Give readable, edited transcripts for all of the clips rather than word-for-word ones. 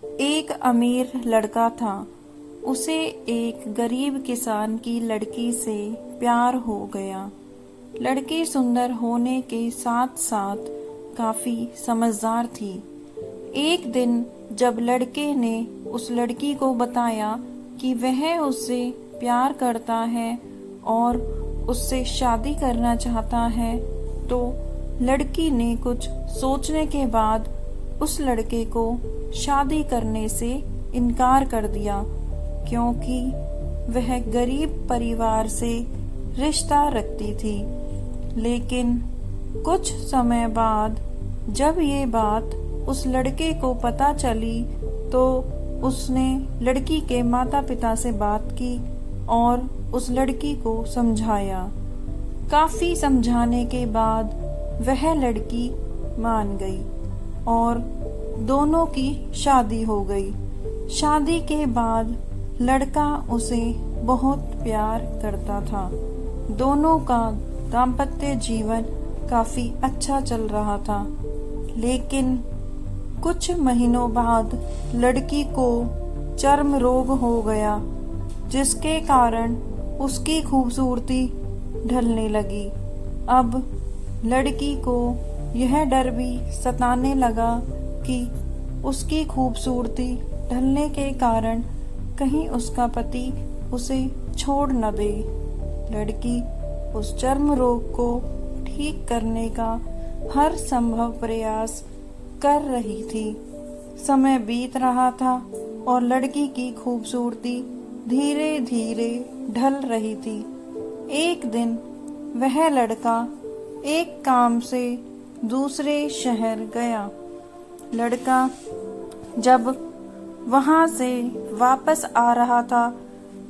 एक अमीर लड़का था। उसे एक गरीब किसान की लड़की से प्यार हो गया। लड़की सुंदर होने के साथ साथ काफी समझदार थी। एक दिन जब लड़के ने उस लड़की को बताया कि वह उससे प्यार करता है और उससे शादी करना चाहता है, तो लड़की ने कुछ सोचने के बाद उस लड़के को शादी करने से इनकार कर दिया, क्योंकि वह गरीब परिवार से रिश्ता रखती थी। लेकिन कुछ समय बाद जब ये बात उस लड़के को पता चली, तो उसने लड़की के माता पिता से बात की और उस लड़की को समझाया। काफी समझाने के बाद वह लड़की मान गई और दोनों की शादी हो गई। शादी के बाद लड़का उसे बहुत प्यार करता था। दोनों का दाम्पत्य जीवन काफी अच्छा चल रहा था। लेकिन कुछ महीनों बाद लड़की को चर्म रोग हो गया, जिसके कारण उसकी खूबसूरती ढलने लगी। अब लड़की को यह डर भी सताने लगा कि उसकी खूबसूरती ढलने के कारण कहीं उसका पति उसे छोड़ न दे। लड़की उस चर्म रोग को ठीक करने का हर संभव प्रयास कर रही थी। समय बीत रहा था और लड़की की खूबसूरती धीरे धीरे ढल रही थी। एक दिन वह लड़का एक काम से दूसरे शहर गया। लड़का जब वहां से वापस आ रहा था,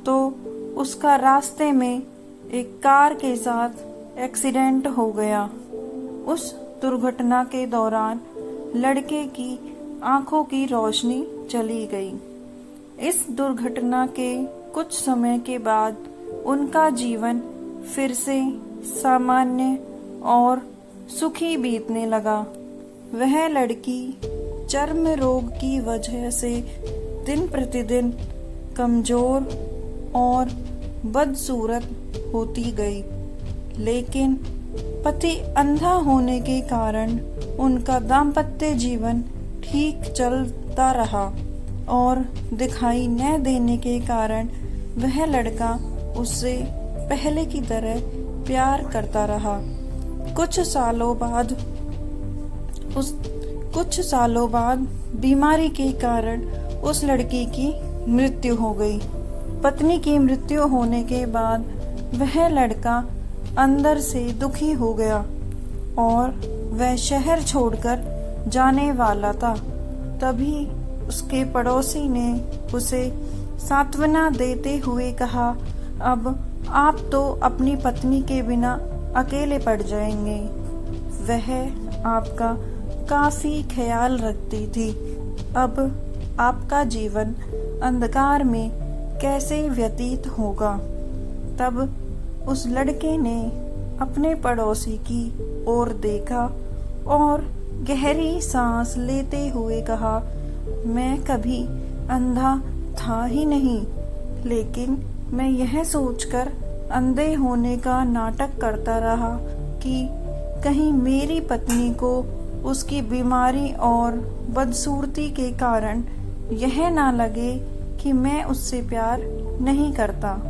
तो उसका रास्ते में एक कार के साथ एक्सीडेंट हो गया। उस दुर्घटना के दौरान लड़के की आंखों की रोशनी चली गई। इस दुर्घटना के कुछ समय के बाद उनका जीवन फिर से सामान्य और सुखी बीतने लगा। वह लड़की चर्म रोग की वजह से दिन प्रतिदिन कमजोर और बदसूरत होती गई। लेकिन पति अंधा होने के कारण उनका दाम्पत्य जीवन ठीक चलता रहा और दिखाई न देने के कारण वह लड़का उससे पहले की तरह प्यार करता रहा। कुछ सालों बाद बीमारी के कारण उस लड़की की मृत्यु हो गई। पत्नी की मृत्यु होने के बाद वह लड़का अंदर से दुखी हो गया और वह शहर छोड़कर जाने वाला था। तभी उसके पड़ोसी ने उसे सांत्वना देते हुए कहा, अब आप तो अपनी पत्नी के बिना अकेले पड़ जाएंगे। वह आपका काफी ख्याल रखती थी। अब आपका जीवन अंधकार में कैसे व्यतीत होगा। तब उस लड़के ने अपने पड़ोसी की ओर देखा और गहरी सांस लेते हुए कहा, मैं कभी अंधा था ही नहीं, लेकिन मैं यह सोचकर अंधे होने का नाटक करता रहा कि कहीं मेरी पत्नी को उसकी बीमारी और बदसूरती के कारण यह ना लगे कि मैं उससे प्यार नहीं करता।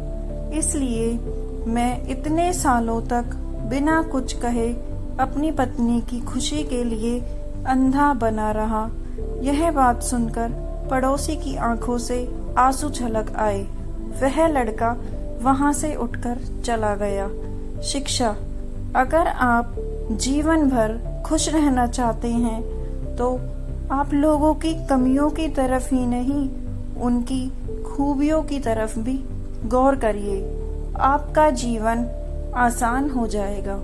इसलिए मैं इतने सालों तक बिना कुछ कहे अपनी पत्नी की खुशी के लिए अंधा बना रहा। यह बात सुनकर पड़ोसी की आंखों से आंसू छलक आए। वह लड़का वहां से उठकर चला गया। शिक्षा: अगर आप जीवन भर खुश रहना चाहते हैं, तो आप लोगों की कमियों की तरफ ही नहीं, उनकी खूबियों की तरफ भी गौर करिए। आपका जीवन आसान हो जाएगा।